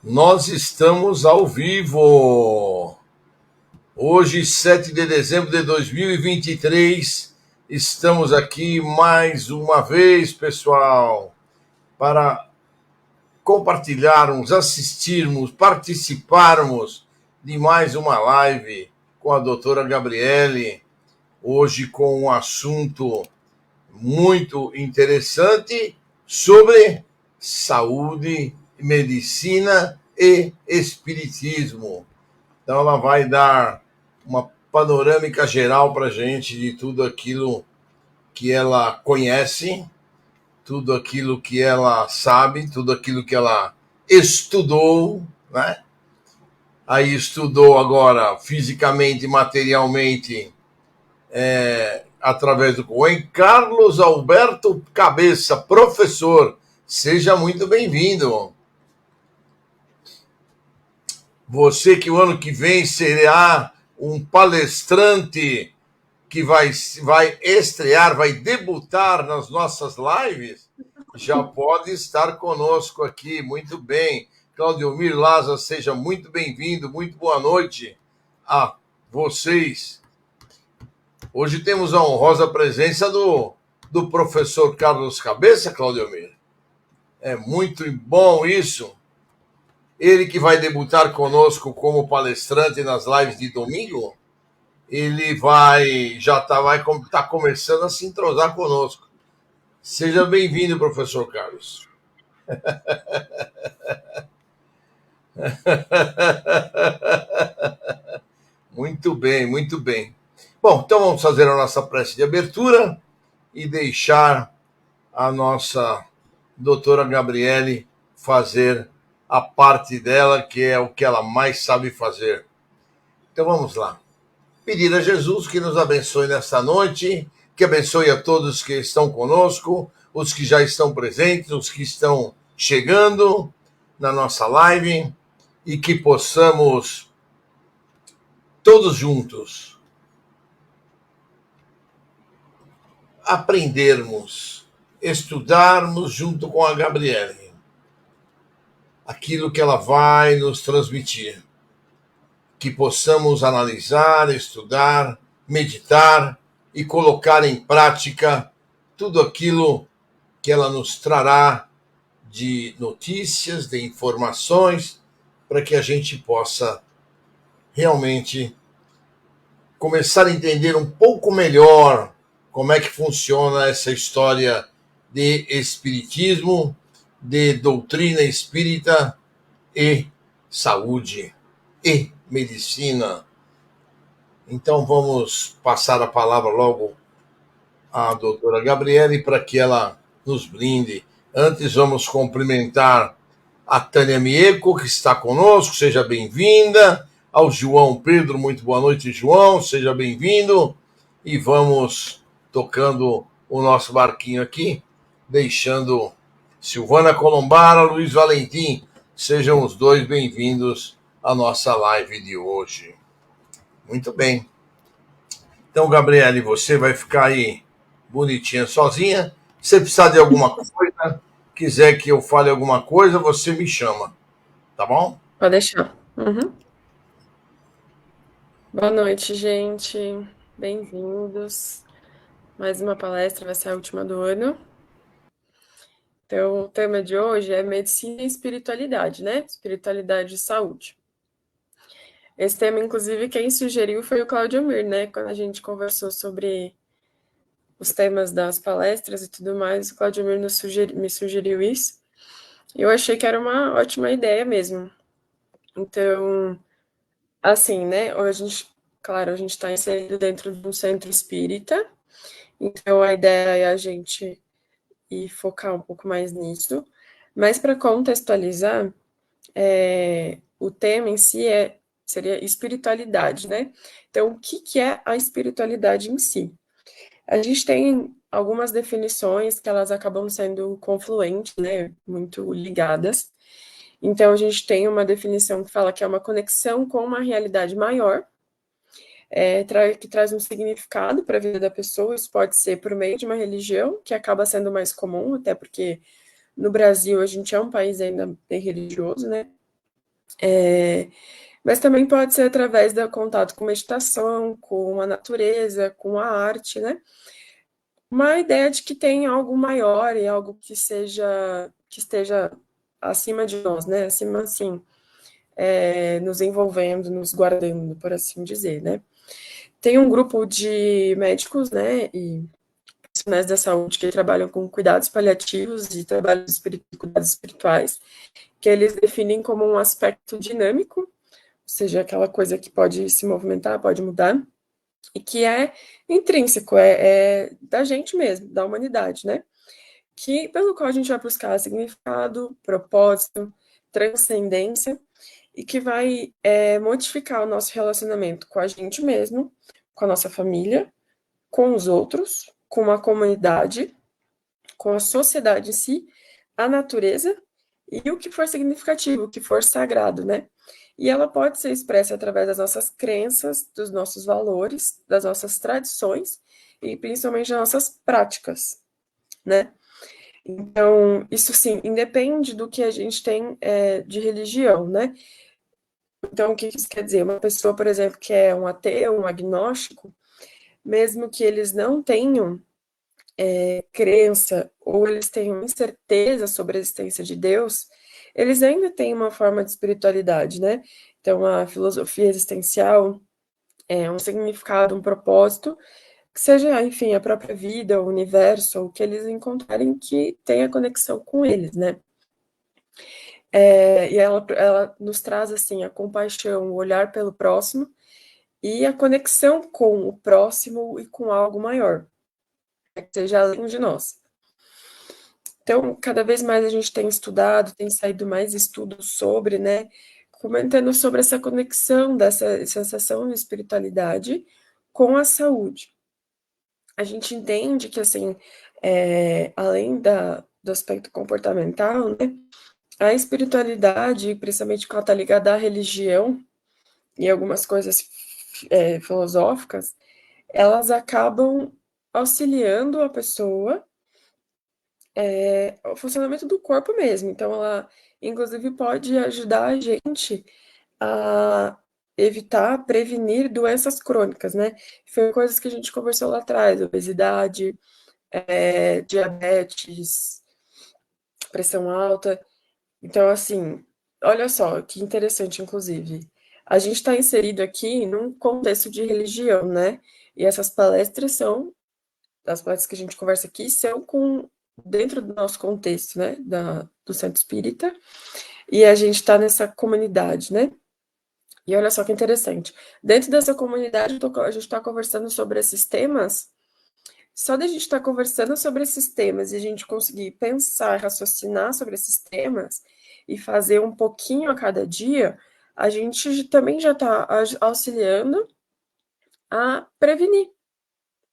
Nós estamos ao vivo. Hoje, 7 de dezembro de 2023, estamos aqui mais uma vez, pessoal, para compartilharmos, assistirmos, participarmos de mais uma live com a doutora Gabriele, hoje com um assunto muito interessante sobre saúde, medicina e espiritismo. Então, ela vai dar uma panorâmica geral para a gente de tudo aquilo que ela conhece, tudo aquilo que ela sabe, tudo aquilo que ela estudou, né? Aí estudou agora fisicamente, materialmente, através do Coen. Carlos Alberto Cabeça, professor, seja muito bem-vindo. Você que o ano que vem será um palestrante que vai estrear, vai debutar nas nossas lives, já pode estar conosco aqui. Muito bem. Claudiomir Laza, seja muito bem-vindo, muito boa noite a vocês. Hoje temos a honrosa presença do professor Carlos Cabeça, Claudiomir. É muito bom isso. Ele que vai debutar conosco como palestrante nas lives de domingo, ele já tá começando a se entrosar conosco. Seja bem-vindo, professor Carlos. Muito bem, muito bem. Bom, então vamos fazer a nossa prece de abertura e deixar a nossa doutora Gabriele fazer a parte dela, que é o que ela mais sabe fazer. Então vamos lá. Pedir a Jesus que nos abençoe nesta noite, que abençoe a todos que estão conosco, os que já estão presentes, os que estão chegando na nossa live, e que possamos todos juntos aprendermos, estudarmos junto com a Gabriele aquilo que ela vai nos transmitir, que possamos analisar, estudar, meditar e colocar em prática tudo aquilo que ela nos trará de notícias, de informações, para que a gente possa realmente começar a entender um pouco melhor como é que funciona essa história de espiritismo, de doutrina espírita e saúde e medicina. Então vamos passar a palavra logo à doutora Gabriele para que ela nos brinde. Antes vamos cumprimentar a Tânia Mieco, que está conosco, seja bem-vinda. Ao João Pedro, muito boa noite, João, seja bem-vindo. E vamos tocando o nosso barquinho aqui, deixando Silvana Colombara, Luiz Valentim, sejam os dois bem-vindos à nossa live de hoje. Muito bem. Então, Gabriele, você vai ficar aí bonitinha sozinha. Se precisar de alguma coisa, quiser que eu fale alguma coisa, você me chama, tá bom? Pode deixar. Uhum. Boa noite, gente. Bem-vindos. Mais uma palestra, vai ser a última do ano. Então, o tema de hoje é medicina e espiritualidade, né? Espiritualidade e saúde. Esse tema, inclusive, quem sugeriu foi o Claudiomir, né? Quando a gente conversou sobre os temas das palestras e tudo mais, o Claudiomir me sugeriu isso. E eu achei que era uma ótima ideia mesmo. Então, assim, né? Claro, a gente está inserido dentro de um centro espírita, então a ideia é a gente ir focar um pouco mais nisso. Mas para contextualizar, o tema em si seria espiritualidade, né? Então, o que é a espiritualidade em si? A gente tem algumas definições que elas acabam sendo confluentes, né? Muito ligadas. Então, a gente tem uma definição que fala que é uma conexão com uma realidade maior, que traz um significado para a vida da pessoa. Isso pode ser por meio de uma religião, que acaba sendo mais comum, até porque no Brasil a gente é um país ainda bem religioso, né? Mas também pode ser através do contato com meditação, com a natureza, com a arte, né? Uma ideia de que tem algo maior e algo que esteja acima de nós, né? Acima, assim, nos envolvendo, nos guardando, por assim dizer, né? Tem um grupo de médicos, né, e profissionais da saúde que trabalham com cuidados paliativos e cuidados espirituais, que eles definem como um aspecto dinâmico, ou seja, aquela coisa que pode se movimentar, pode mudar, e que é intrínseco, é da gente mesmo, da humanidade, né? Que, pelo qual a gente vai buscar significado, propósito, transcendência, e que vai modificar o nosso relacionamento com a gente mesmo, com a nossa família, com os outros, com a comunidade, com a sociedade em si, a natureza e o que for significativo, o que for sagrado, né? E ela pode ser expressa através das nossas crenças, dos nossos valores, das nossas tradições e principalmente das nossas práticas, né? Então, isso sim, independe do que a gente tem de religião, né? Então, o que isso quer dizer? Uma pessoa, por exemplo, que é um ateu, um agnóstico, mesmo que eles não tenham crença ou eles tenham incerteza sobre a existência de Deus, eles ainda têm uma forma de espiritualidade, né? Então, a filosofia existencial é um significado, um propósito, que seja, enfim, a própria vida, o universo, ou que eles encontrarem que tenha conexão com eles, né? E ela nos traz, assim, a compaixão, o olhar pelo próximo e a conexão com o próximo e com algo maior, que seja além de nós. Então, cada vez mais a gente tem estudado, tem saído mais estudos sobre, né, comentando sobre essa conexão dessa sensação de espiritualidade com a saúde. A gente entende que, assim, além do aspecto comportamental, né, a espiritualidade, principalmente quando está ligada à religião e algumas coisas filosóficas, elas acabam auxiliando a pessoa o funcionamento do corpo mesmo. Então, ela, inclusive, pode ajudar a gente a evitar, prevenir doenças crônicas, né? Foi coisas que a gente conversou lá atrás: obesidade, diabetes, pressão alta. Então, assim, olha só que interessante, inclusive. A gente está inserido aqui num contexto de religião, né? E essas palestras são, as palestras que a gente conversa aqui são dentro do nosso contexto, né? Do Centro Espírita. E a gente está nessa comunidade, né? E olha só que interessante. Dentro dessa comunidade, a gente está conversando sobre esses temas. Só da gente estar conversando sobre esses temas e a gente conseguir pensar, raciocinar sobre esses temas e fazer um pouquinho a cada dia, a gente também já está auxiliando a prevenir,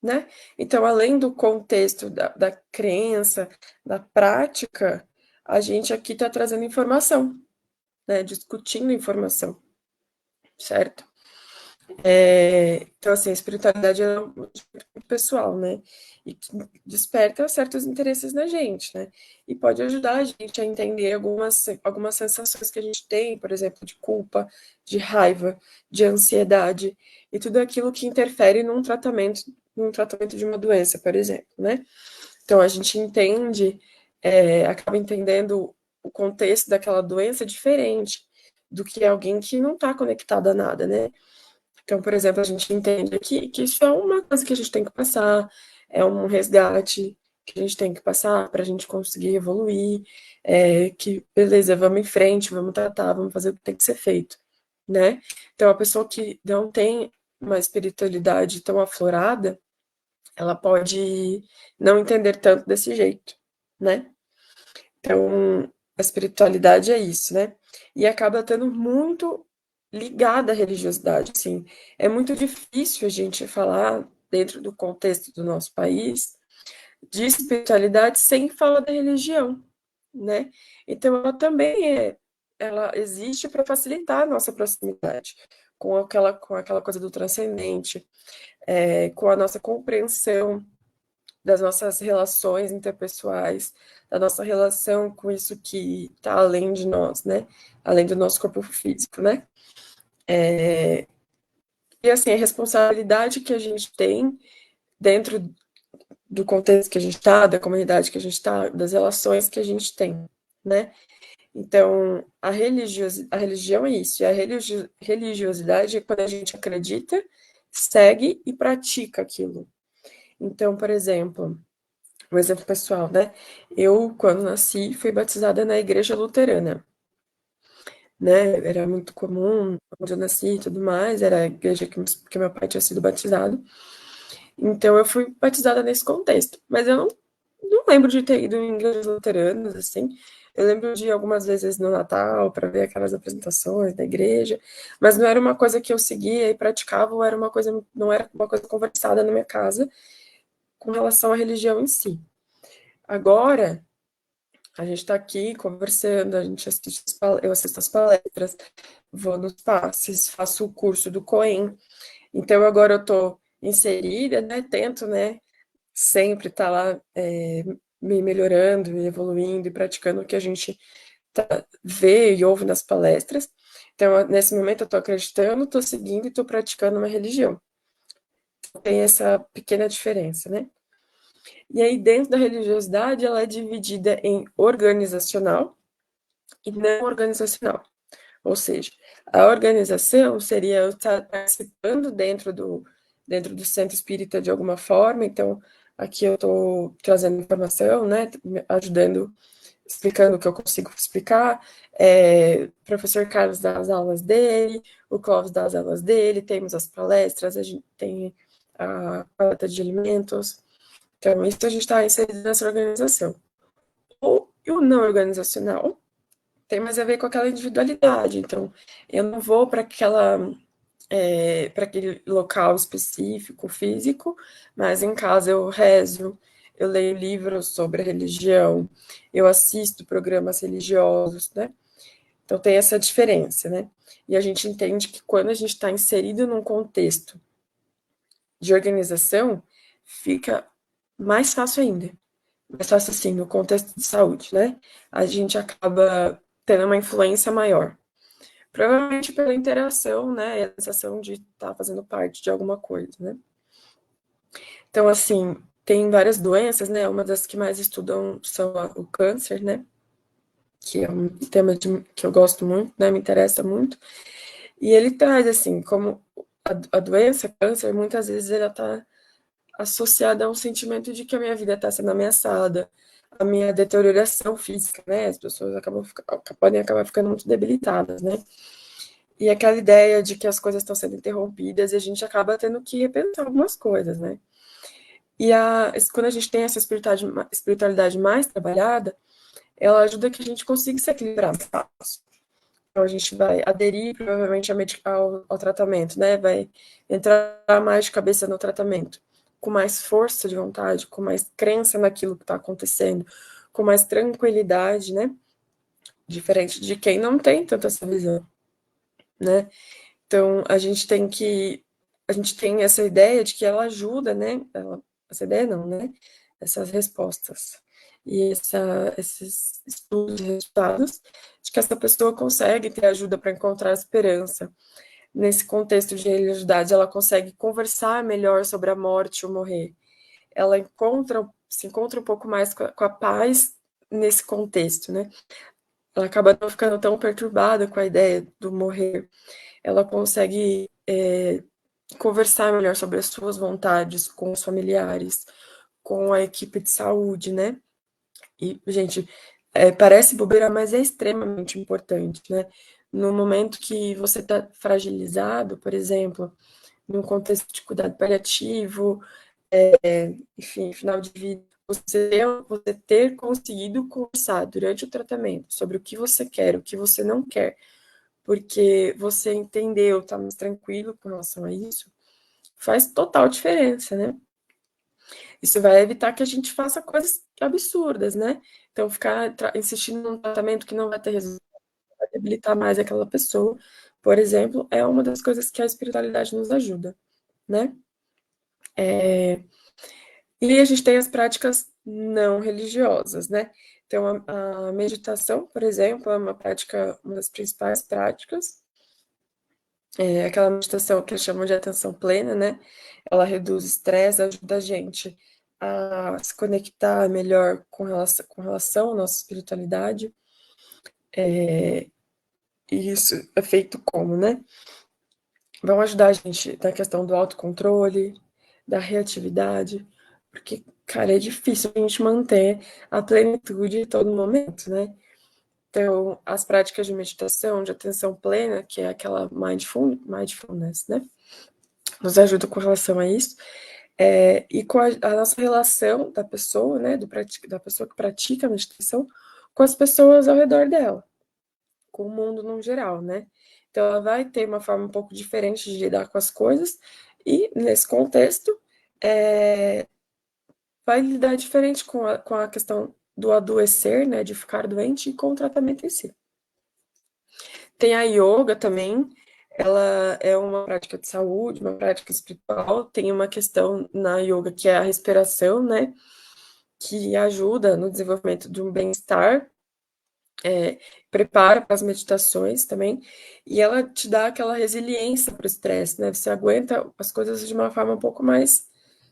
né? Então, além do contexto da crença, da prática, a gente aqui está trazendo informação, né? Discutindo informação, certo? Então, assim, a espiritualidade é um pessoal, né? E que desperta certos interesses na gente, né? E pode ajudar a gente a entender algumas sensações que a gente tem, por exemplo, de culpa, de raiva, de ansiedade, e tudo aquilo que interfere num tratamento de uma doença, por exemplo, né? Então, a gente acaba entendendo o contexto daquela doença diferente do que alguém que não está conectado a nada, né? Então, por exemplo, a gente entende que isso é uma coisa que a gente tem que passar, é um resgate que a gente tem que passar para a gente conseguir evoluir, que beleza, vamos em frente, vamos tratar, vamos fazer o que tem que ser feito, né? Então, a pessoa que não tem uma espiritualidade tão aflorada, ela pode não entender tanto desse jeito, né? Então, a espiritualidade é isso, né? E acaba estando muito ligada à religiosidade, assim. É muito difícil a gente falar, dentro do contexto do nosso país, de espiritualidade sem falar da religião, né? Então, ela existe para facilitar a nossa proximidade com aquela coisa do transcendente, com a nossa compreensão das nossas relações interpessoais, da nossa relação com isso que está além de nós, né? Além do nosso corpo físico, né? E assim, a responsabilidade que a gente tem dentro do contexto que a gente está, da comunidade que a gente está, das relações que a gente tem, né? Então, a religião é isso, e a religiosidade é quando a gente acredita, segue e pratica aquilo. Então, por exemplo, um exemplo pessoal, né? Eu, quando nasci, fui batizada na igreja luterana, né? Era muito comum, onde eu nasci e tudo mais, era a igreja que meu pai tinha sido batizado. Então, eu fui batizada nesse contexto. Mas eu não lembro de ter ido em igrejas luteranas, assim. Eu lembro de ir algumas vezes no Natal para ver aquelas apresentações da igreja, mas não era uma coisa que eu seguia e praticava, ou era uma coisa, não era uma coisa conversada na minha casa com relação à religião em si. Agora, a gente está aqui conversando, a gente assiste, eu assisto as palestras, vou nos passes, faço o curso do Coen. Então, agora eu estou inserida, né? Tento, né? Sempre estar lá me melhorando, me evoluindo e praticando o que a gente vê e ouve nas palestras. Então, nesse momento, eu estou acreditando, estou seguindo e estou praticando uma religião. Tem essa pequena diferença, né? E aí, dentro da religiosidade, ela é dividida em organizacional e não organizacional. Ou seja, a organização seria eu estar participando dentro do centro espírita de alguma forma, então aqui eu estou trazendo informação, né, ajudando, explicando o que eu consigo explicar, o professor Carlos dá as aulas dele, o Clóvis dá as aulas dele, temos as palestras, a gente tem a coleta de alimentos, então isso a gente está inserido nessa organização. E o não organizacional tem mais a ver com aquela individualidade. Então, eu não vou para para aquele local específico, físico, mas em casa eu rezo, eu leio livros sobre religião, eu assisto programas religiosos, né? Então tem essa diferença, né? E a gente entende que quando a gente está inserido num contexto de organização, fica mais fácil ainda. Mais fácil assim, no contexto de saúde, né? A gente acaba tendo uma influência maior. Provavelmente pela interação, né? E a sensação de estar fazendo parte de alguma coisa, né? Então, assim, tem várias doenças, né? Uma das que mais estudam são o câncer, né? Que é um tema que eu gosto muito, né? Me interessa muito. E ele traz, assim, como a doença, câncer, muitas vezes ela está associada a um sentimento de que a minha vida está sendo ameaçada, a minha deterioração física, né? As pessoas podem acabar ficando muito debilitadas, né? E aquela ideia de que as coisas estão sendo interrompidas e a gente acaba tendo que repensar algumas coisas, né? E quando a gente tem essa espiritualidade mais trabalhada, ela ajuda que a gente consiga se equilibrar mais. Então, a gente vai aderir, provavelmente, ao tratamento, né? Vai entrar mais de cabeça no tratamento, com mais força de vontade, com mais crença naquilo que está acontecendo, com mais tranquilidade, né? Diferente de quem não tem tanta essa visão, né? Então, a gente tem essa ideia de que ela ajuda, né? Essa ideia não, né? Essas respostas e esses estudos e resultados de que essa pessoa consegue ter ajuda para encontrar esperança. Nesse contexto de religiosidade, ela consegue conversar melhor sobre a morte ou morrer. Ela se encontra um pouco mais com a paz nesse contexto, né? Ela acaba não ficando tão perturbada com a ideia do morrer. Ela consegue conversar melhor sobre as suas vontades com os familiares, com a equipe de saúde, né? E, gente, parece bobeira, mas é extremamente importante, né? No momento que você está fragilizado, por exemplo, num contexto de cuidado paliativo, enfim, final de vida, você ter conseguido conversar durante o tratamento sobre o que você quer, o que você não quer, porque você entendeu, está mais tranquilo com relação a isso, faz total diferença, né? Isso vai evitar que a gente faça coisas absurdas, né? Então, ficar insistindo num tratamento que não vai ter resultado, vai debilitar mais aquela pessoa, por exemplo, é uma das coisas que a espiritualidade nos ajuda, né? E a gente tem as práticas não religiosas, né? Então, a meditação, por exemplo, é uma prática, uma das principais práticas. É aquela meditação que eles chamam de atenção plena, né? Ela reduz o estresse, ajuda a gente a se conectar melhor com relação à nossa espiritualidade. E isso é feito como, né? Vão ajudar a gente na questão do autocontrole, da reatividade, porque, cara, é difícil a gente manter a plenitude em todo momento, né? Então, as práticas de meditação, de atenção plena, que é aquela mindfulness, né? Nos ajuda com relação a isso. E com a nossa relação da pessoa, né? Da pessoa que pratica a meditação, com as pessoas ao redor dela, com o mundo no geral, né? Então, ela vai ter uma forma um pouco diferente de lidar com as coisas, e nesse contexto, é, vai lidar diferente com a questão do adoecer, né? De ficar doente e com o tratamento em si. Tem a yoga também, ela é uma prática de saúde, uma prática espiritual. Tem uma questão na yoga que é a respiração, né? Que ajuda no desenvolvimento de um bem-estar, prepara para as meditações também, e ela te dá aquela resiliência para o estresse, né? Você aguenta as coisas de uma forma um pouco mais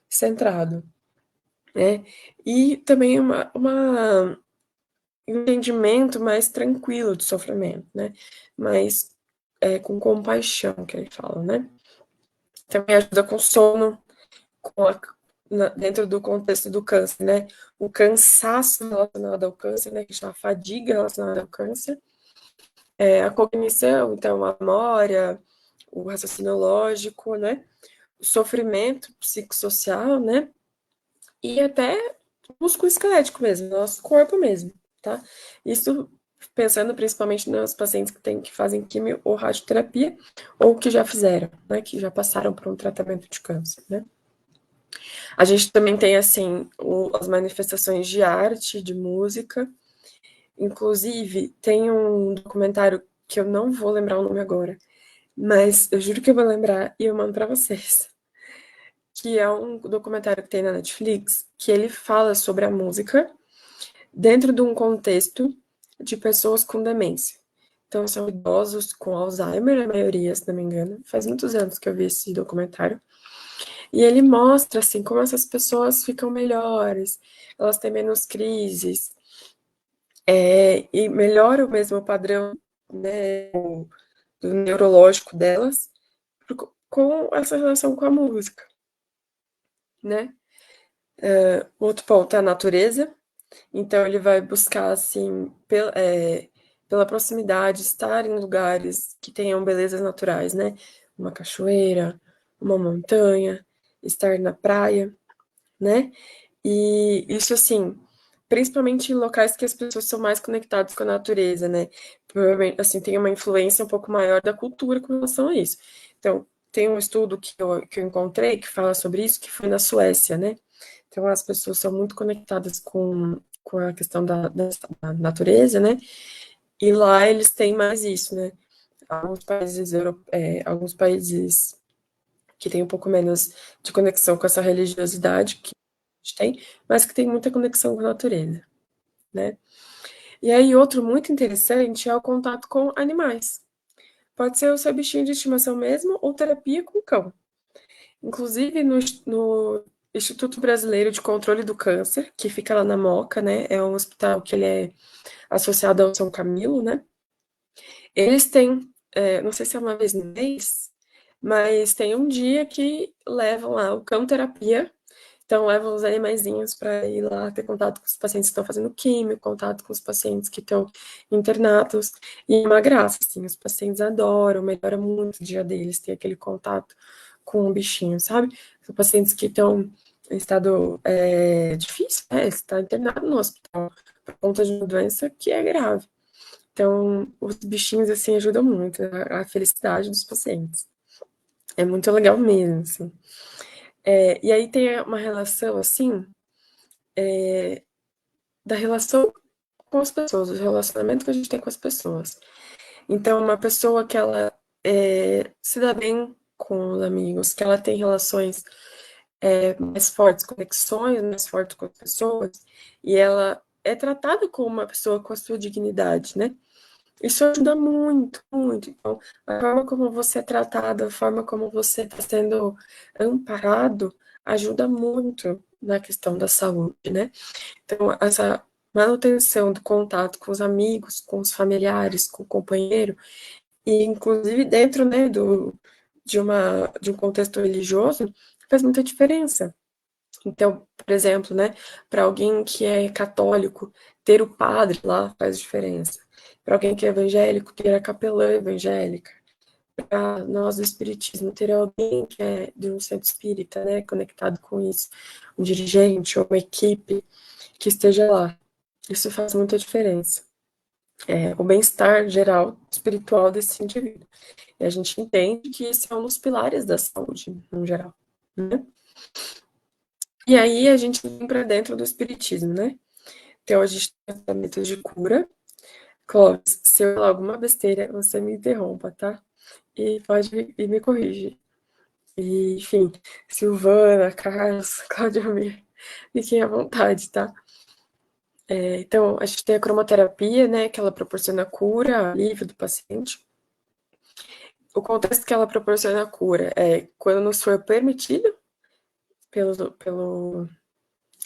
centrado, né? E também um entendimento mais tranquilo de sofrimento, né? Mais com compaixão, que ele fala, né? Também ajuda com sono, dentro do contexto do câncer, né? O cansaço relacionado ao câncer, né? Que chama fadiga relacionada ao câncer. A cognição, então, a memória, o raciocínio lógico, né? O sofrimento psicossocial, né? E até músculo esquelético mesmo, nosso corpo mesmo, tá? Isso pensando principalmente nos pacientes que fazem quimio ou radioterapia, ou que já fizeram, né? Que já passaram por um tratamento de câncer, né? A gente também tem, assim, as manifestações de arte, de música. Inclusive, tem um documentário que eu não vou lembrar o nome agora, mas eu juro que eu vou lembrar e eu mando para vocês. Que é um documentário que tem na Netflix, que ele fala sobre a música dentro de um contexto de pessoas com demência. Então, são idosos com Alzheimer, a maioria, se não me engano. Faz muitos anos que eu vi esse documentário. E ele mostra, assim, como essas pessoas ficam melhores, elas têm menos crises, e melhora o mesmo padrão, né, do neurológico delas, com essa relação com a música, né? Outro ponto é a natureza. Então, ele vai buscar, assim, pela proximidade, estar em lugares que tenham belezas naturais, né? Uma cachoeira, uma montanha, estar na praia, né? E isso, assim, principalmente em locais que as pessoas são mais conectadas com a natureza, né? Provavelmente, assim, tem uma influência um pouco maior da cultura com relação a isso. Então, tem um estudo que eu encontrei que fala sobre isso, que foi na Suécia, né? Então, as pessoas são muito conectadas com a questão da natureza, né? E lá eles têm mais isso, né? Alguns países que têm um pouco menos de conexão com essa religiosidade que a gente tem, mas que tem muita conexão com a natureza, né? E aí, outro muito interessante é o contato com animais. Pode ser o seu bichinho de estimação mesmo, ou terapia com cão. Inclusive, no Instituto Brasileiro de Controle do Câncer, que fica lá na Moca, né? É um hospital que ele é associado ao São Camilo, né? Eles têm, não sei se é uma vez no mês, mas tem um dia que levam lá o cão terapia. Então, levam os animaizinhos para ir lá ter contato com os pacientes que estão fazendo químio, contato com os pacientes que estão internados. E é uma graça, assim, os pacientes adoram, melhora muito o dia deles, ter aquele contato com o bichinho, sabe? São pacientes que estão em estado difícil, né? Está internado no hospital por conta de uma doença que é grave. Então, os bichinhos, assim, ajudam muito a felicidade dos pacientes. É muito legal mesmo, assim. E aí tem uma relação, assim, da relação com as pessoas, o relacionamento que a gente tem com as pessoas. Então, uma pessoa que ela se dá bem com os amigos, que ela tem relações mais fortes, conexões mais fortes com as pessoas, e ela é tratada como uma pessoa com a sua dignidade, né? Isso ajuda muito, muito. Então, a forma como você é tratado, a forma como você está sendo amparado, ajuda muito na questão da saúde, né? Então, essa manutenção do contato com os amigos, com os familiares, com o companheiro, e inclusive dentro, né, de um contexto religioso, faz muita diferença. Então, por exemplo, né, para alguém que é católico, ter o padre lá faz diferença. Para alguém que é evangélico, ter a capelã evangélica. Para nós do espiritismo, ter alguém que é de um centro espírita, né, conectado com isso, um dirigente ou uma equipe que esteja lá. Isso faz muita diferença. O bem-estar geral espiritual desse indivíduo. E a gente entende que esse é um dos pilares da saúde, no geral, né? E aí a gente vem para dentro do espiritismo, né? Então a gente tem tratamentos de cura. Clóvis, se eu falar alguma besteira, você me interrompa, tá? E pode e me corrige. E, enfim, Silvana, Carlos, Claudio Mir, fiquem à vontade, tá? Então, a gente tem a cromoterapia, né, que ela proporciona cura, alívio do paciente. O contexto que ela proporciona cura é quando nos for permitido pelo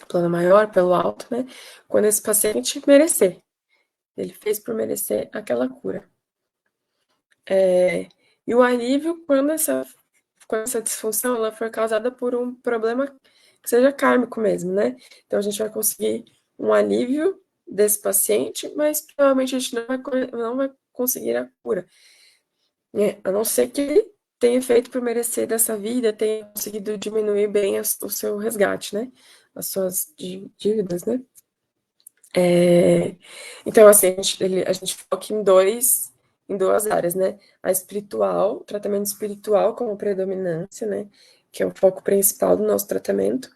plano maior, pelo alto, né? Quando esse paciente merecer. Ele fez por merecer aquela cura. E o alívio quando essa disfunção ela for causada por um problema que seja kármico mesmo, né? Então a gente vai conseguir um alívio desse paciente, mas provavelmente a gente não vai conseguir a cura. A não ser que ele tenha feito por merecer dessa vida, tenha conseguido diminuir bem o seu resgate, né? As suas dívidas, né? Então, assim, a gente foca em duas áreas, né? A espiritual, o tratamento espiritual como predominância, né? Que é o foco principal do nosso tratamento.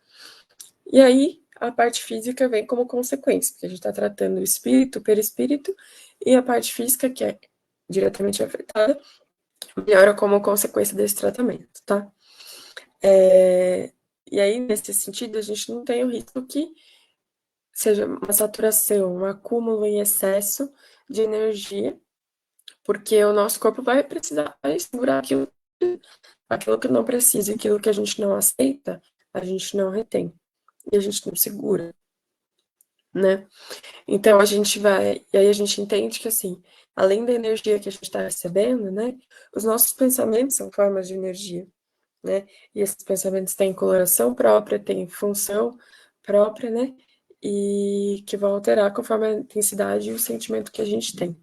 E aí, a parte física vem como consequência, porque a gente está tratando o espírito, o perispírito, e a parte física, que é diretamente afetada, melhora como consequência desse tratamento, tá? E aí, nesse sentido, a gente não tem o risco que seja uma saturação, um acúmulo em excesso de energia, porque o nosso corpo vai precisar segurar aquilo que não precisa, aquilo que a gente não aceita, a gente não retém e a gente não segura, né? Então e aí a gente entende que assim, além da energia que a gente está recebendo, né, os nossos pensamentos são formas de energia, né? E esses pensamentos têm coloração própria, têm função própria, né? E que vão alterar conforme a intensidade e o sentimento que a gente tem.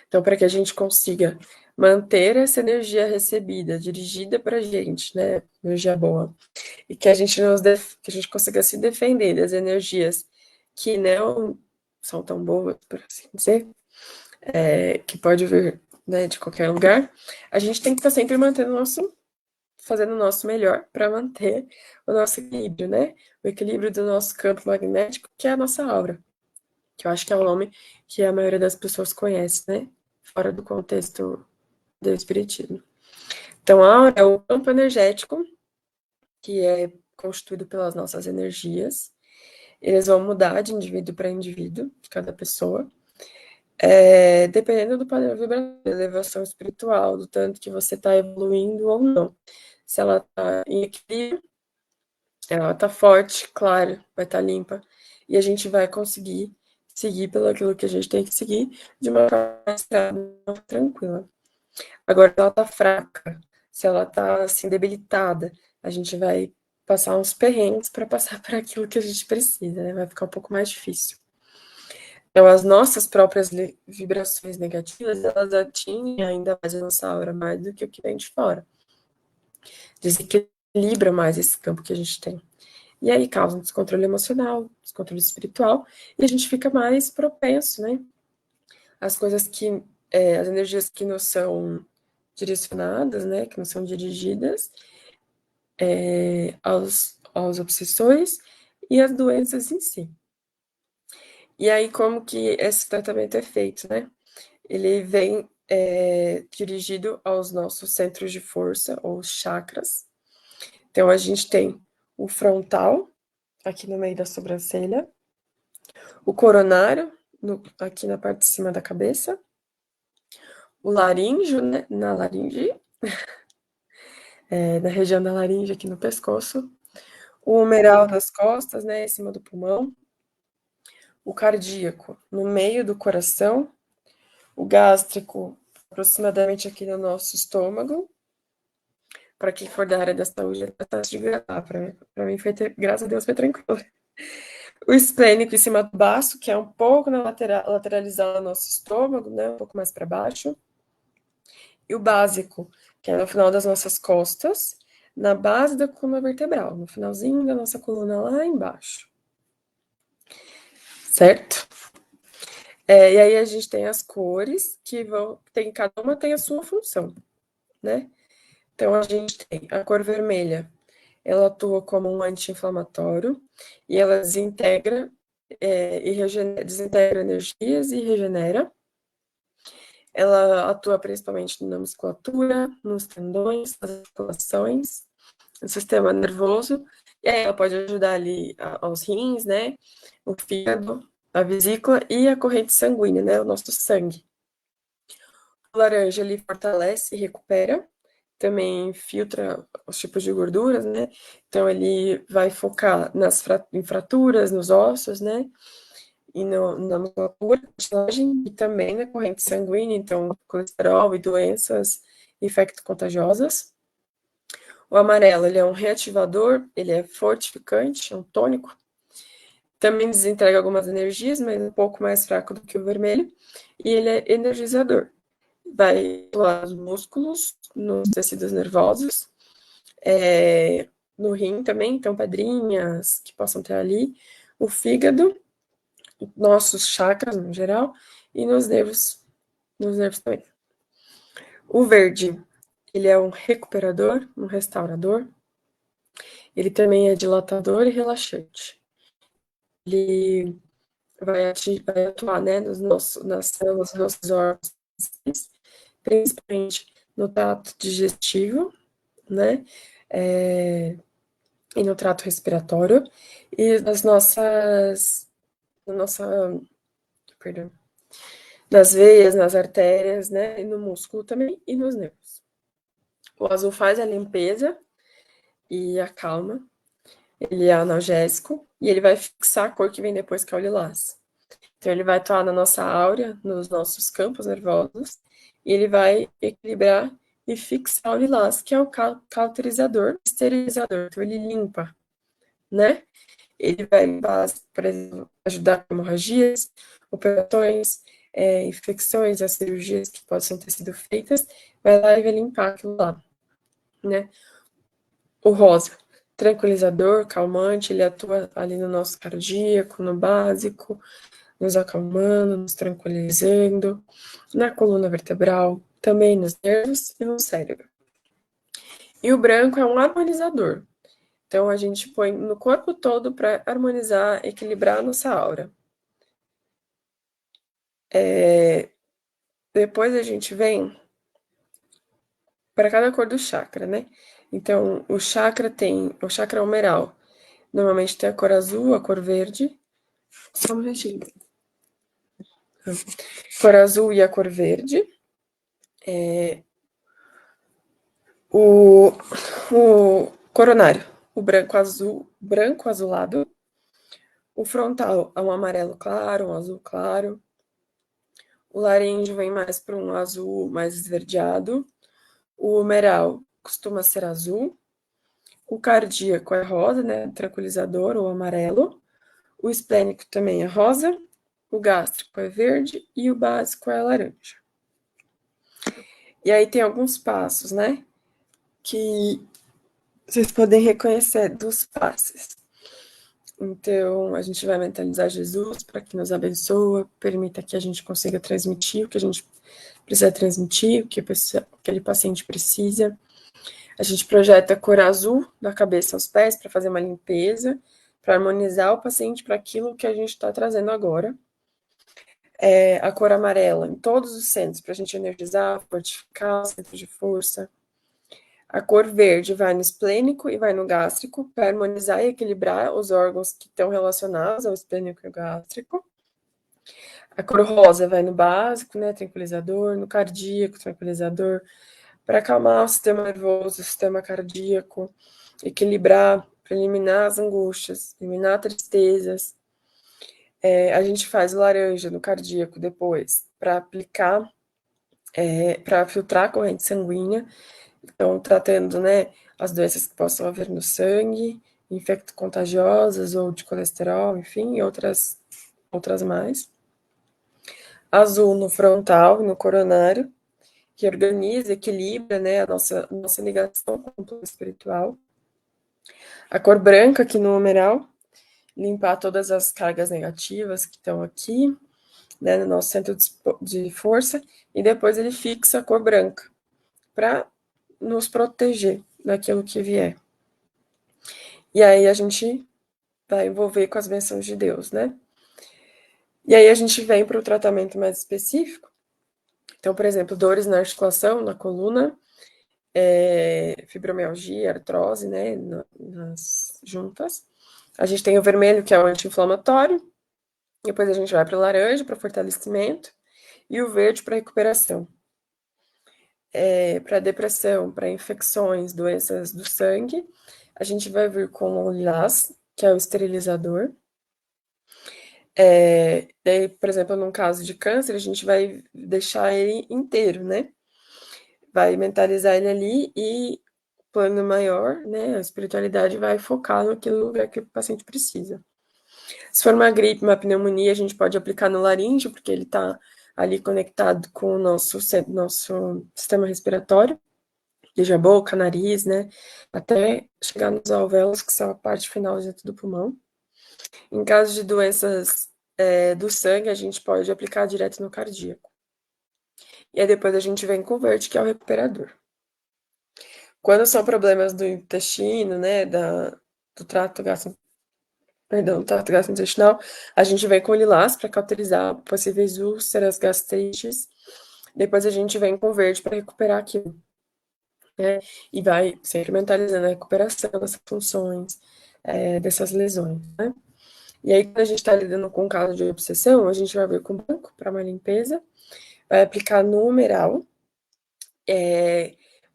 Então, para que a gente consiga manter essa energia recebida, dirigida para a gente, né? Energia boa, e que a gente que a gente consiga se defender das energias que não são tão boas, por assim dizer, que pode vir, né, de qualquer lugar, a gente tem que estar sempre fazendo o nosso melhor para manter o nosso equilíbrio, né? O equilíbrio do nosso campo magnético, que é a nossa aura, que eu acho que é o nome que a maioria das pessoas conhece, né? Fora do contexto do espiritismo. Então, a aura é o campo energético, que é constituído pelas nossas energias. Eles vão mudar de indivíduo para indivíduo, de cada pessoa, dependendo do padrão vibratório, da elevação espiritual, do tanto que você está evoluindo ou não. Se ela está em equilíbrio, ela está forte, clara, vai estar limpa, e a gente vai conseguir seguir pelo aquilo que a gente tem que seguir de uma forma mais tranquila. Agora, se ela está fraca, se ela está assim, debilitada, a gente vai passar uns perrengues para passar por aquilo que a gente precisa, né? Vai ficar um pouco mais difícil. Então, as nossas próprias vibrações negativas, elas atingem ainda mais a nossa aura, mais do que o que vem de fora. Desequilibra mais esse campo que a gente tem. E aí causa um descontrole emocional, descontrole espiritual, e a gente fica mais propenso, né? As coisas que, as energias que não são direcionadas, né? Que não são dirigidas aos obsessores e às doenças em si. E aí, como que esse tratamento é feito, né? Ele vem dirigido aos nossos centros de força, ou chakras, Então, a gente tem o frontal, aqui no meio da sobrancelha, o coronário, aqui na parte de cima da cabeça, o laríngeo, né, na laringe, na região da laringe, aqui no pescoço, o humeral nas costas, né, em cima do pulmão, o cardíaco no meio do coração, o gástrico aproximadamente aqui no nosso estômago. Para quem for da área da saúde, é fácil de gravar. Para mim, graças a Deus, foi tranquilo. O esplênico em cima do baço, que é um pouco na lateralizada do nosso estômago, né? Um pouco mais para baixo. E o básico, que é no final das nossas costas, na base da coluna vertebral, no finalzinho da nossa coluna lá embaixo. Certo? E aí a gente tem as cores que cada uma tem a sua função, né? Então a gente tem a cor vermelha, ela atua como um anti-inflamatório e ela desintegra energias e regenera. Ela atua principalmente na musculatura, nos tendões, nas articulações, no sistema nervoso, e aí ela pode ajudar ali aos rins, né? O fígado, a vesícula e a corrente sanguínea, né? O nosso sangue. O laranja, ele fortalece e recupera, também filtra os tipos de gorduras, né? Então, ele vai focar em fraturas, nos ossos, né? E na musculatura, e também na corrente sanguínea, então, colesterol e doenças infecto-contagiosas. O amarelo, ele é um reativador, ele é fortificante, é um tônico. Também desentrega algumas energias, mas um pouco mais fraco do que o vermelho. E ele é energizador. Vai atuar nos músculos, nos tecidos nervosos, no rim também, então pedrinhas que possam ter ali, o fígado, nossos chakras no geral, e nos nervos também. O verde, ele é um recuperador, um restaurador, ele também é dilatador e relaxante. Ele vai atuar, né, nas células dos nossos órgãos, principalmente no trato digestivo, né, e no trato respiratório, e nas veias, nas artérias, né, e no músculo também, e nos nervos. O azul faz a limpeza e acalma, ele é analgésico, e ele vai fixar a cor que vem depois, que é o lilás. Então, ele vai atuar na nossa áurea, nos nossos campos nervosos, e ele vai equilibrar e fixar o lilás, que é o cauterizador, esterilizador. Então, ele limpa, né? Ele vai limpar, por exemplo, ajudar com hemorragias, operações, infecções, as cirurgias que possam ter sido feitas, vai lá e vai limpar aquilo lá, né? O rosa, tranquilizador, calmante, ele atua ali no nosso cardíaco, no básico, nos acalmando, nos tranquilizando, na coluna vertebral, também nos nervos e no cérebro. E o branco é um harmonizador. Então, a gente põe no corpo todo para harmonizar, equilibrar a nossa aura. Depois a gente vem para cada cor do chakra, né? Então, o chakra humeral. Normalmente tem a cor azul, a cor verde. Só um minutinho. Cor azul e a cor verde. O coronário, o branco azulado. O frontal é um amarelo claro, um azul claro. O laríngeo vem mais para um azul mais esverdeado. O humeral costuma ser azul. O cardíaco é rosa, né? Tranquilizador ou amarelo. O esplênico também é rosa. O gástrico é verde e o básico é laranja. E aí tem alguns passos, né? Que vocês podem reconhecer dos passes. Então, a gente vai mentalizar Jesus para que nos abençoe, permita que a gente consiga transmitir o que a gente precisa transmitir, o que aquele paciente precisa. A gente projeta a cor azul da cabeça aos pés para fazer uma limpeza, para harmonizar o paciente para aquilo que a gente está trazendo agora. A cor amarela em todos os centros, para a gente energizar, fortificar o centro de força. A cor verde vai no esplênico e vai no gástrico, para harmonizar e equilibrar os órgãos que estão relacionados ao esplênico e ao gástrico. A cor rosa vai no básico, né, tranquilizador, no cardíaco, tranquilizador, para acalmar o sistema nervoso, o sistema cardíaco, equilibrar, para eliminar as angústias, eliminar tristezas. A gente faz o laranja no cardíaco depois, para aplicar, para filtrar a corrente sanguínea, então tratando, né, as doenças que possam haver no sangue, infecto-contagiosas ou de colesterol, enfim, e outras mais. Azul no frontal e no coronário, que organiza, equilibra, né, a nossa ligação com o plano espiritual. A cor branca aqui no humeral, limpar todas as cargas negativas que estão aqui, né, no nosso centro de força, e depois ele fixa a cor branca, para nos proteger daquilo que vier. E aí a gente vai envolver com as bênçãos de Deus, né? E aí a gente vem para o tratamento mais específico. Então, por exemplo, dores na articulação, na coluna, fibromialgia, artrose, né, nas juntas. A gente tem o vermelho, que é o anti-inflamatório. Depois a gente vai para o laranja, para fortalecimento. E o verde, para recuperação. Para depressão, para infecções, doenças do sangue. A gente vai vir com o lilás, que é o esterilizador. Daí, por exemplo, num caso de câncer, a gente vai deixar ele inteiro, né? Vai mentalizar ele ali e o plano maior, né? A espiritualidade vai focar naquele lugar que o paciente precisa. Se for uma gripe, uma pneumonia, a gente pode aplicar no laríngeo, porque ele está ali conectado com o nosso sistema respiratório, seja a boca, nariz, né? Até chegar nos alvéolos, que são a parte final dentro do pulmão. Em caso de doenças do sangue, a gente pode aplicar direto no cardíaco. E aí depois a gente vem com o verde, que é o recuperador. Quando são problemas do intestino, né, do trato gastrointestinal, a gente vem com o lilás para cauterizar possíveis úlceras, gastrites. Depois a gente vem com o verde para recuperar aquilo. Né? E vai sempre mentalizando a recuperação dessas funções, dessas lesões. Né? E aí, quando a gente está lidando com um caso de obsessão, a gente vai vir com o branco para uma limpeza, vai aplicar no humeral,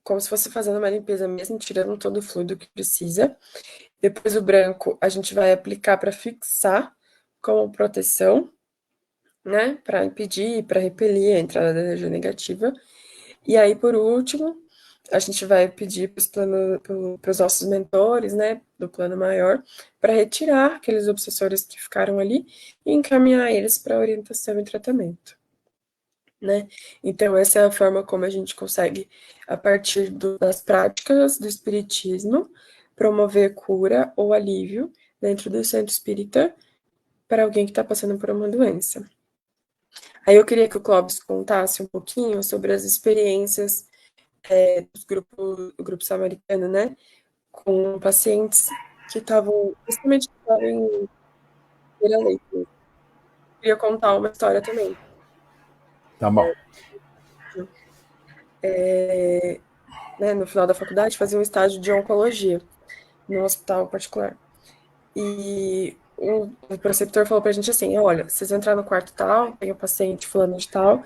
como se fosse fazendo uma limpeza mesmo, tirando todo o fluido que precisa. Depois o branco a gente vai aplicar para fixar como proteção, né? Para impedir, para repelir a entrada da energia negativa. E aí, por último, a gente vai pedir para os nossos mentores, né, do plano maior, para retirar aqueles obsessores que ficaram ali e encaminhar eles para orientação e tratamento. Né? Então, essa é a forma como a gente consegue, a partir das práticas do espiritismo, promover cura ou alívio dentro do centro espírita para alguém que está passando por uma doença. Aí eu queria que o Clóvis contasse um pouquinho sobre as experiências do grupo samaritano, né? Com pacientes que estavam justamente em beira-leito. Eu queria contar uma história também. Tá bom. Né, no final da faculdade, fazia um estágio de oncologia no hospital particular. E o preceptor falou pra gente assim, olha, vocês vão entrar no quarto tal, tem o paciente fulano de tal,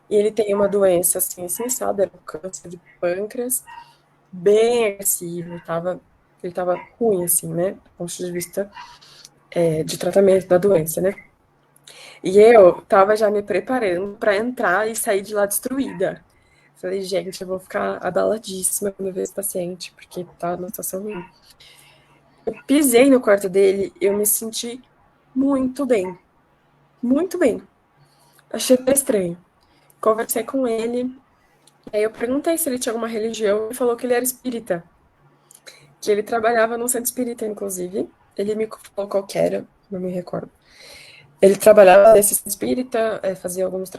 e ele tem uma doença assim, sabe, era um câncer de pâncreas, bem agressivo, ele tava ruim, assim, né, do ponto de vista de tratamento da doença, né. E eu tava já me preparando para entrar e sair de lá destruída. Falei, gente, eu vou ficar abaladíssima quando eu ver esse paciente, porque tá numa situação ruim. Eu pisei no quarto dele, eu me senti muito bem. Muito bem. Achei até estranho. Conversei com ele, aí eu perguntei se ele tinha alguma religião, ele falou que ele era espírita. Que ele trabalhava num centro espírita, inclusive. Ele me falou qual que era, não me recordo. Ele trabalhava nesse centro espírita, fazia alguns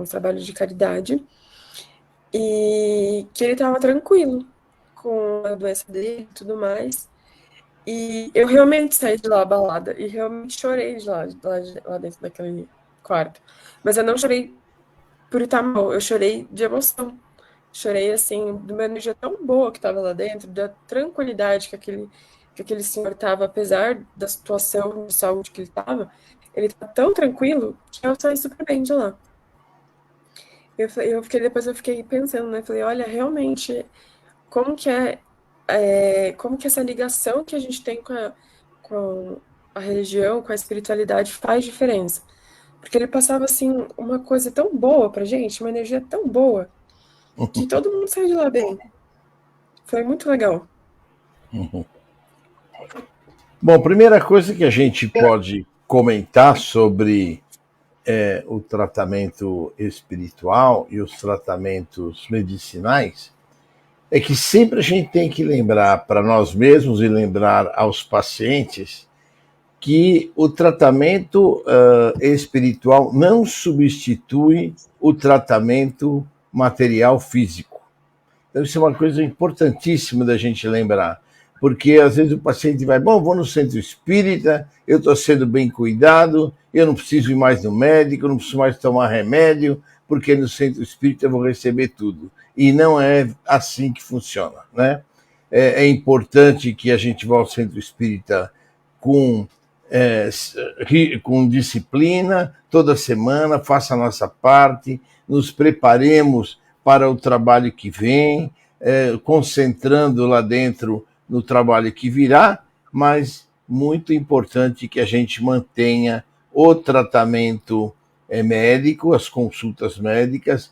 trabalhos de caridade, e que ele estava tranquilo com a doença dele e tudo mais. E eu realmente saí de lá abalada e realmente chorei lá dentro daquele quarto. Mas eu não chorei por estar mal, eu chorei de emoção, chorei, assim, de uma energia tão boa que estava lá dentro, da tranquilidade que aquele senhor estava, apesar da situação de saúde que ele estava, ele estava tão tranquilo que eu saí super bem de lá. Depois eu fiquei pensando, né? Falei, olha, realmente, como que como que essa ligação que a gente tem com a religião, com a espiritualidade faz diferença. Porque ele passava, assim, uma coisa tão boa pra gente, uma energia tão boa, que todo mundo saiu de lá bem. Foi muito legal. Bom, primeira coisa que a gente pode comentar sobre o tratamento espiritual e os tratamentos medicinais é que sempre a gente tem que lembrar para nós mesmos e lembrar aos pacientes que o tratamento espiritual não substitui o tratamento material físico. Então, isso é uma coisa importantíssima da gente lembrar, porque às vezes o paciente vai, bom, vou no centro espírita, eu estou sendo bem cuidado, eu não preciso ir mais no médico, não preciso mais tomar remédio, porque no centro espírita eu vou receber tudo. E não é assim que funciona, né? É importante que a gente vá ao centro espírita com com disciplina, toda semana, faça a nossa parte, nos preparemos para o trabalho que vem, concentrando lá dentro no trabalho que virá, mas muito importante que a gente mantenha o tratamento médico, as consultas médicas,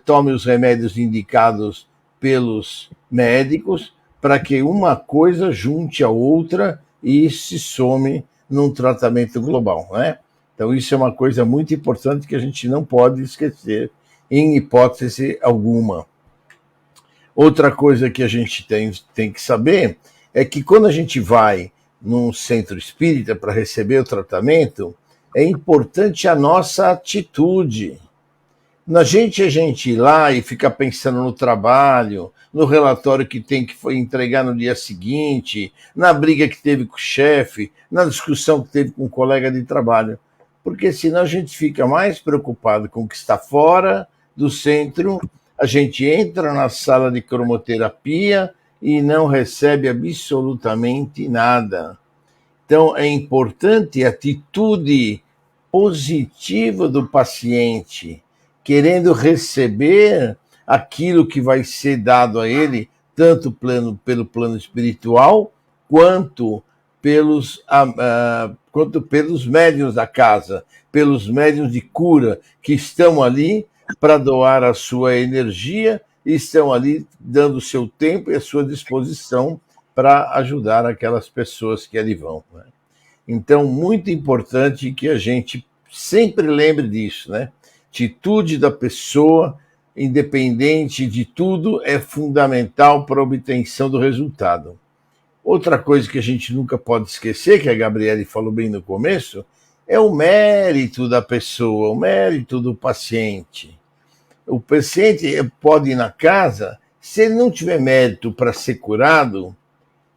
tome os remédios indicados pelos médicos, para que uma coisa junte a outra e se some num tratamento global, né? Então isso é uma coisa muito importante que a gente não pode esquecer em hipótese alguma. Outra coisa que a gente tem que saber é que quando a gente vai num centro espírita para receber o tratamento, é importante a nossa atitude. A gente ir lá e ficar pensando no trabalho, no relatório que tem que entregar no dia seguinte, na briga que teve com o chefe, na discussão que teve com o colega de trabalho. Porque senão a gente fica mais preocupado com o que está fora do centro, a gente entra na sala de cromoterapia e não recebe absolutamente nada. Então é importante a atitude positiva do paciente, querendo receber aquilo que vai ser dado a ele, tanto pelo plano espiritual, quanto pelos médiuns da casa, pelos médiuns de cura, que estão ali para doar a sua energia e estão ali dando o seu tempo e a sua disposição para ajudar aquelas pessoas que ali vão, né? Então, muito importante que a gente sempre lembre disso, né? Atitude da pessoa, independente de tudo, é fundamental para a obtenção do resultado. Outra coisa que a gente nunca pode esquecer, que a Gabriele falou bem no começo, é o mérito da pessoa, o mérito do paciente. O paciente pode ir na casa, se ele não tiver mérito para ser curado,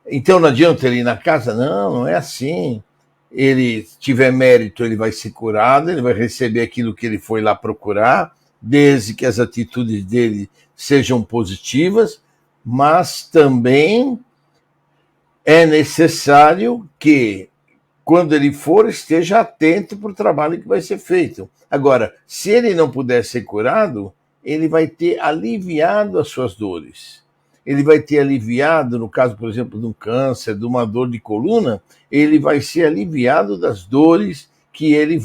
então não adianta ele ir na casa? Não, não é assim. Ele tiver mérito, ele vai ser curado, ele vai receber aquilo que ele foi lá procurar, desde que as atitudes dele sejam positivas, mas também é necessário que, quando ele for, esteja atento para o trabalho que vai ser feito. Agora, se ele não puder ser curado, ele vai ter aliviado as suas dores. Ele vai ter aliviado, no caso, por exemplo, de um câncer, de uma dor de coluna, ele vai ser aliviado das dores que ele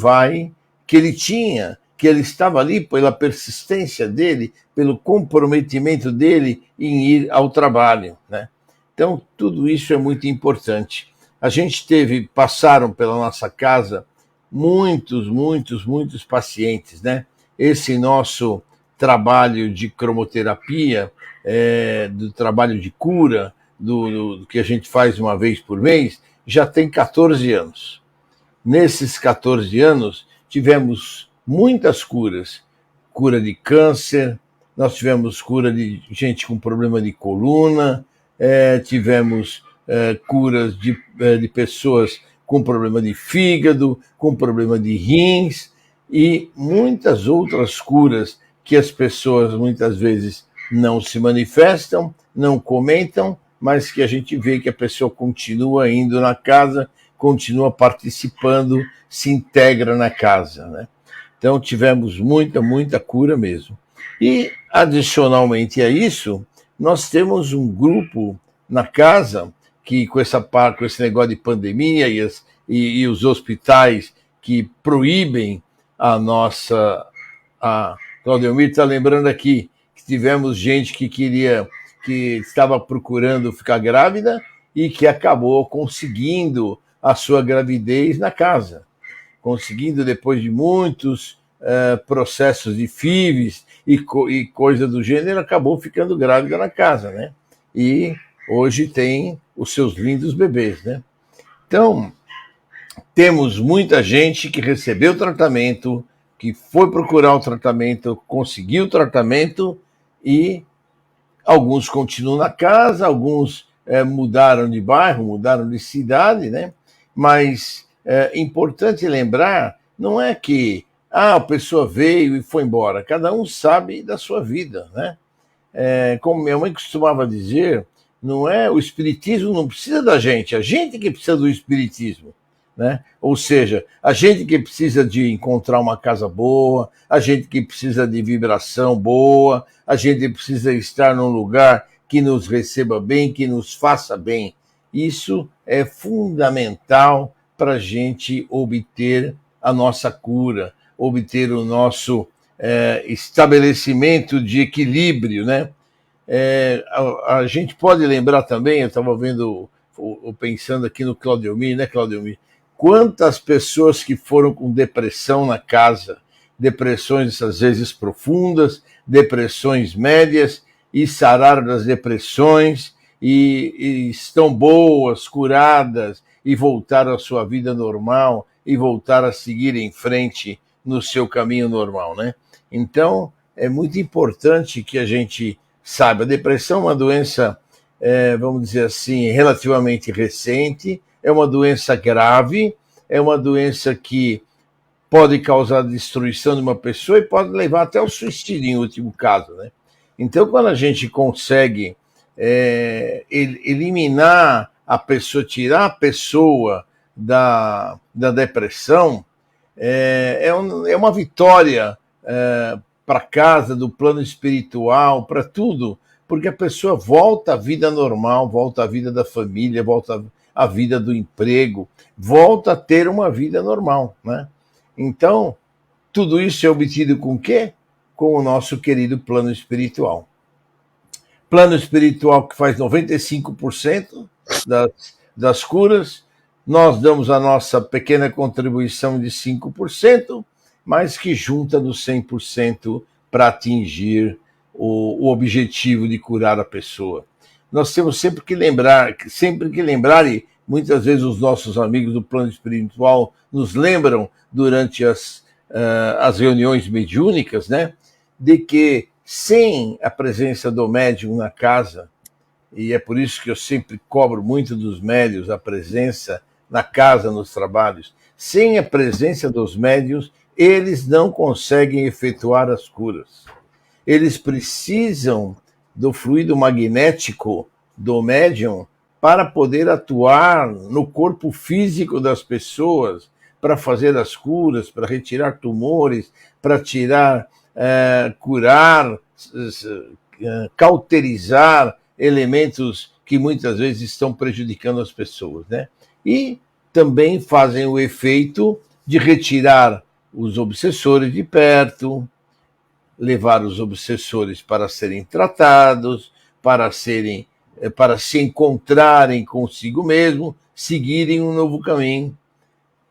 tinha, que ele estava ali pela persistência dele, pelo comprometimento dele em ir ao trabalho, né? Então, tudo isso é muito importante. A gente passaram pela nossa casa muitos pacientes, né? Esse nosso trabalho de cromoterapia, do trabalho de cura, do que a gente faz uma vez por mês, já tem 14 anos. Nesses 14 anos, tivemos muitas curas. Cura de câncer, nós tivemos cura de gente com problema de coluna, tivemos curas de pessoas com problema de fígado, com problema de rins e muitas outras curas que as pessoas muitas vezes não se manifestam, não comentam, mas que a gente vê que a pessoa continua indo na casa, continua participando, se integra na casa, né? Então tivemos muita cura mesmo. E, adicionalmente a isso, nós temos um grupo na casa que, com esse negócio de pandemia e os hospitais que proíbem a nossa... A Claudiomir está lembrando aqui que tivemos gente que estava procurando ficar grávida e que acabou conseguindo a sua gravidez na casa. Conseguindo, depois de muitos processos de FIVs e coisa do gênero, acabou ficando grávida na casa, né? E hoje tem os seus lindos bebês, né? Então, temos muita gente que recebeu tratamento, que foi procurar o tratamento, conseguiu o tratamento e alguns continuam na casa, alguns mudaram de bairro, mudaram de cidade, né? Mas é importante lembrar, não é que a pessoa veio e foi embora, cada um sabe da sua vida, né? Como minha mãe costumava dizer, não é o espiritismo não precisa da gente, a gente que precisa do espiritismo, né? Ou seja, a gente que precisa de encontrar uma casa boa, a gente que precisa de vibração boa, a gente precisa estar num lugar que nos receba bem, que nos faça bem. Isso é fundamental para a gente obter a nossa cura, obter o nosso estabelecimento de equilíbrio, né? A gente pode lembrar também, eu estava pensando aqui no Claudiomir, né, Claudiomir? Quantas pessoas que foram com depressão na casa, depressões às vezes profundas, depressões médias, e sararam das depressões, e estão boas, curadas, e voltaram à sua vida normal, e voltaram a seguir em frente no seu caminho normal, né? Então, é muito importante que a gente saiba, a depressão é uma doença, vamos dizer assim, relativamente recente, é uma doença grave, é uma doença que pode causar destruição de uma pessoa e pode levar até ao suicídio, em último caso, né? Então, quando a gente consegue eliminar a pessoa, tirar a pessoa da depressão, é uma vitória para casa, do plano espiritual, para tudo, porque a pessoa volta à vida normal, volta à vida da família, volta à vida do emprego, volta a ter uma vida normal, né? Então, tudo isso é obtido com o quê? Com o nosso querido plano espiritual. Plano espiritual que faz 95% das curas, nós damos a nossa pequena contribuição de 5%, mas que junta nos 100% para atingir o objetivo de curar a pessoa. Nós temos sempre que lembrar, e muitas vezes os nossos amigos do plano espiritual nos lembram durante as reuniões mediúnicas, né, de que sem a presença do médium na casa, e é por isso que eu sempre cobro muito dos médiuns a presença na casa, nos trabalhos, sem a presença dos médiuns, eles não conseguem efetuar as curas. Eles precisam do fluido magnético do médium para poder atuar no corpo físico das pessoas, para fazer as curas, para retirar tumores, para curar, cauterizar elementos que muitas vezes estão prejudicando as pessoas, né? E também fazem o efeito de retirar os obsessores de perto, levar os obsessores para serem tratados, para se encontrarem consigo mesmo, seguirem um novo caminho.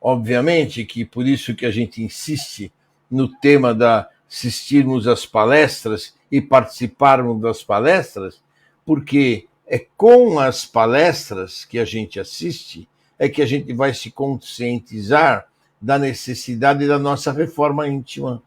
Obviamente que por isso que a gente insiste no tema da assistirmos às palestras e participarmos das palestras, porque é com as palestras que a gente assiste é que a gente vai se conscientizar da necessidade da nossa reforma íntima.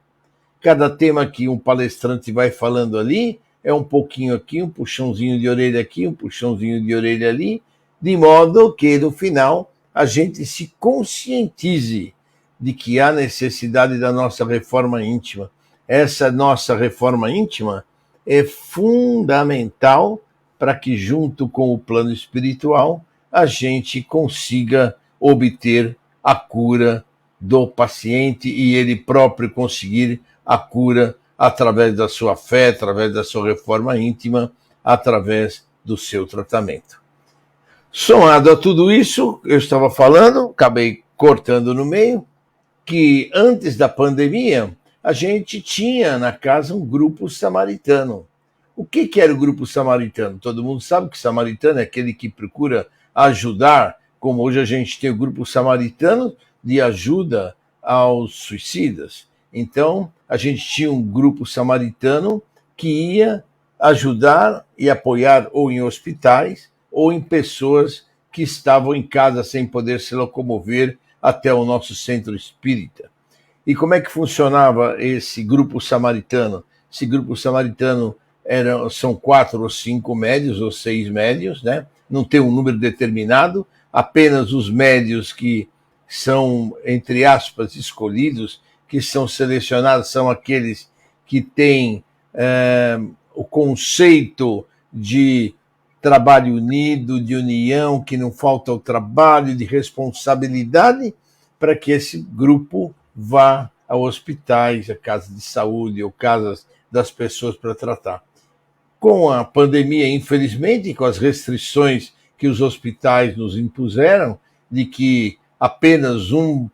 Cada tema que um palestrante vai falando ali é um pouquinho aqui, um puxãozinho de orelha aqui, um puxãozinho de orelha ali, de modo que, no final, a gente se conscientize de que há necessidade da nossa reforma íntima. Essa nossa reforma íntima é fundamental para que, junto com o plano espiritual, a gente consiga obter a cura do paciente e ele próprio conseguir a cura através da sua fé, através da sua reforma íntima, através do seu tratamento. Somado a tudo isso, eu estava falando, acabei cortando no meio, que antes da pandemia, a gente tinha na casa um grupo samaritano. O que era o grupo samaritano? Todo mundo sabe que samaritano é aquele que procura ajudar, como hoje a gente tem o grupo samaritano de ajuda aos suicidas. Então, a gente tinha um grupo samaritano que ia ajudar e apoiar ou em hospitais ou em pessoas que estavam em casa sem poder se locomover até o nosso centro espírita. E como é que funcionava esse grupo samaritano? Esse grupo samaritano são 4 ou 5 médios ou 6 médios, né? Não tem um número determinado, apenas os médios que são, entre aspas, escolhidos, que são selecionados, são aqueles que têm o conceito de trabalho unido, de união, que não falta o trabalho, de responsabilidade, para que esse grupo vá a hospitais, a casas de saúde ou casas das pessoas para tratar. Com a pandemia, infelizmente, com as restrições que os hospitais nos impuseram, de que apenas um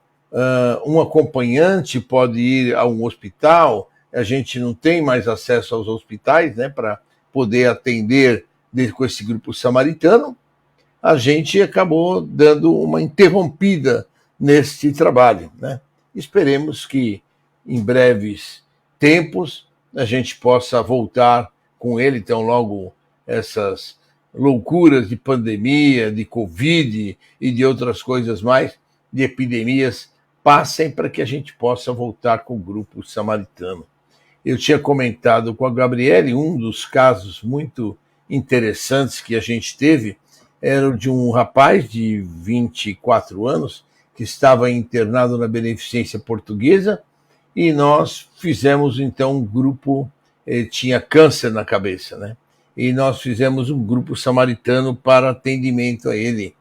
acompanhante pode ir a um hospital, a gente não tem mais acesso aos hospitais, né, para poder atender com esse grupo samaritano, a gente acabou dando uma interrompida neste trabalho, né? Esperemos que em breves tempos a gente possa voltar com ele, então logo essas loucuras de pandemia, de Covid e de outras coisas mais, de epidemias, passem para que a gente possa voltar com o grupo samaritano. Eu tinha comentado com a Gabriele, um dos casos muito interessantes que a gente teve era o de um rapaz de 24 anos que estava internado na Beneficência Portuguesa e nós fizemos então um grupo, ele tinha câncer na cabeça, né? E nós fizemos um grupo samaritano para atendimento a ele,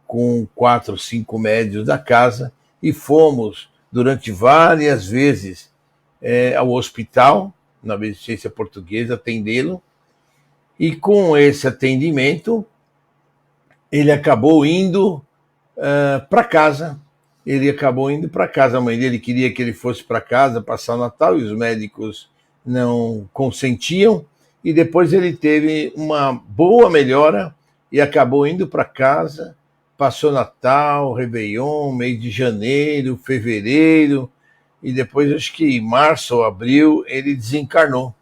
com 4 ou 5 médios da casa, e fomos durante várias vezes ao hospital, na Beneficência Portuguesa, atendê-lo, e com esse atendimento, ele acabou indo para casa. Ele acabou indo para casa. A mãe dele queria que ele fosse para casa passar o Natal e os médicos não consentiam. E depois ele teve uma boa melhora e acabou indo para casa. Passou Natal, Réveillon, mês de janeiro, fevereiro. E depois, acho que em março ou abril, ele desencarnou.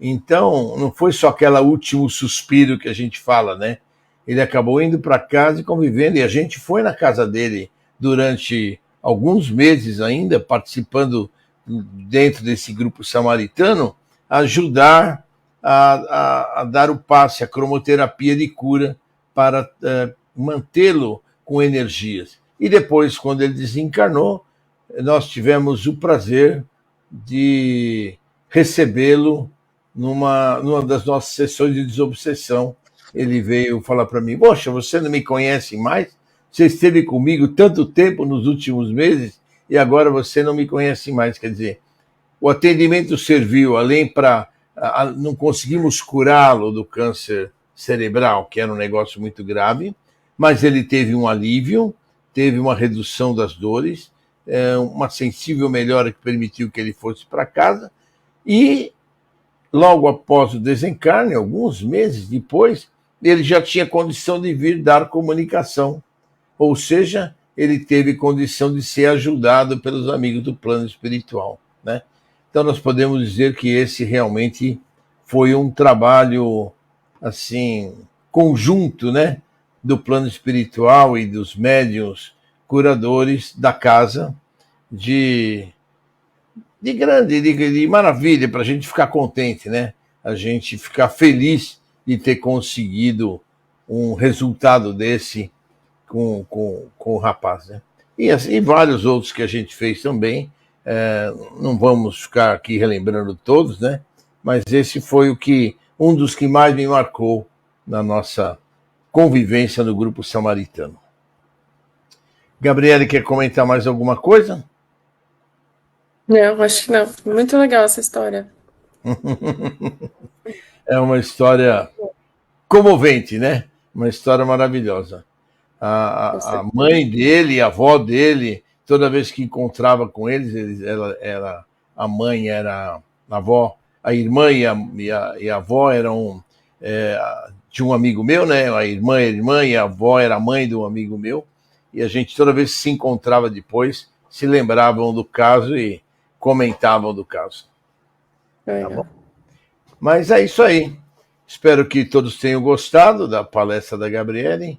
Então, não foi só aquele último suspiro que a gente fala, né? Ele acabou indo para casa e convivendo, e a gente foi na casa dele durante alguns meses ainda, participando dentro desse grupo samaritano, ajudar a dar o passe, a cromoterapia de cura para mantê-lo com energias. E depois, quando ele desencarnou, nós tivemos o prazer de recebê-lo numa das nossas sessões de desobsessão. Ele veio falar para mim: poxa, você não me conhece mais? Você esteve comigo tanto tempo nos últimos meses e agora você não me conhece mais. Quer dizer, o atendimento serviu, além para... não conseguimos curá-lo do câncer cerebral, que era um negócio muito grave, mas ele teve um alívio, teve uma redução das dores, uma sensível melhora que permitiu que ele fosse para casa, e logo após o desencarne, alguns meses depois, ele já tinha condição de vir dar comunicação, ou seja, ele teve condição de ser ajudado pelos amigos do plano espiritual, né? Então nós podemos dizer que esse realmente foi um trabalho assim conjunto, né, do plano espiritual e dos médiuns curadores da casa, de maravilha, para a gente ficar contente, né? A gente ficar feliz de ter conseguido um resultado desse com o rapaz, né? E assim, vários outros que a gente fez também. Não vamos ficar aqui relembrando todos, né? mas esse foi um dos que mais me marcou na nossa convivência no grupo samaritano. Gabriele, quer comentar mais alguma coisa? Não, acho que não. Muito legal essa história. É uma história comovente, né? Uma história maravilhosa. A mãe dele, a avó dele, toda vez que encontrava com eles, a mãe era a avó, a irmã e a avó eram de um amigo meu, né? A irmã era irmã e a avó era a mãe de um amigo meu. E a gente, toda vez que se encontrava depois, se lembravam do caso e comentavam do caso. Tá bom? Mas é isso aí. Espero que todos tenham gostado da palestra da Gabriele.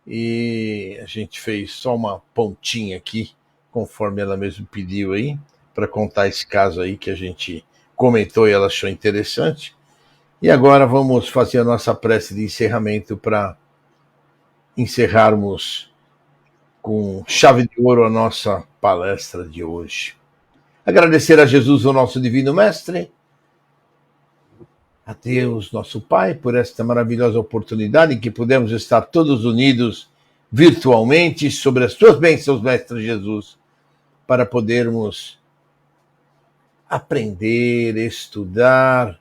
E a gente fez só uma pontinha aqui, conforme ela mesmo pediu aí, para contar esse caso aí que a gente comentou e ela achou interessante. E agora vamos fazer a nossa prece de encerramento para encerrarmos com chave de ouro a nossa palestra de hoje. Agradecer a Jesus, o nosso divino mestre, a Deus, nosso Pai, por esta maravilhosa oportunidade em que pudemos estar todos unidos virtualmente sobre as tuas bênçãos, Mestre Jesus, para podermos aprender, estudar,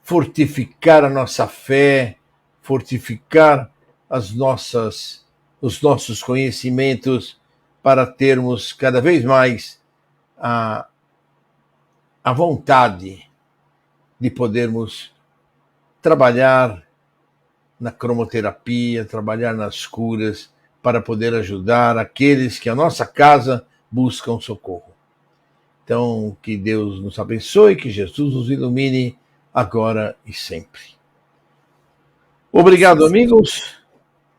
fortificar a nossa fé, fortificar os nossos conhecimentos para termos cada vez mais a vontade de podermos trabalhar na cromoterapia, trabalhar nas curas, para poder ajudar aqueles que a nossa casa buscam socorro. Então, que Deus nos abençoe, que Jesus nos ilumine agora e sempre. Obrigado, amigos.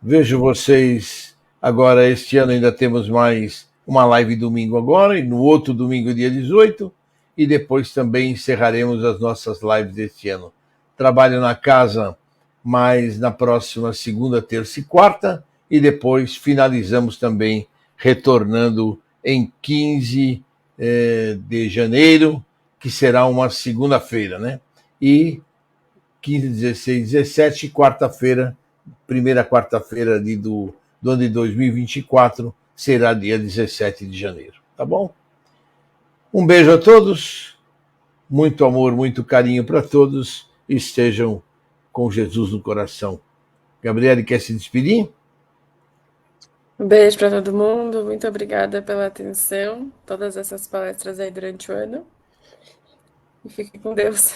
Vejo vocês agora. Este ano ainda temos mais uma live domingo agora, e no outro domingo, dia 18, e depois também encerraremos as nossas lives deste ano. Trabalho na casa mais na próxima segunda, terça e quarta, e depois finalizamos também retornando em 15 de janeiro, que será uma segunda-feira, né? E 15, 16, 17, quarta-feira, primeira quarta-feira do ano de 2024, será dia 17 de janeiro, tá bom? Um beijo a todos, muito amor, muito carinho para todos, estejam com Jesus no coração. Gabriele, quer se despedir? Um beijo para todo mundo, muito obrigada pela atenção, todas essas palestras aí durante o ano. E fique com Deus.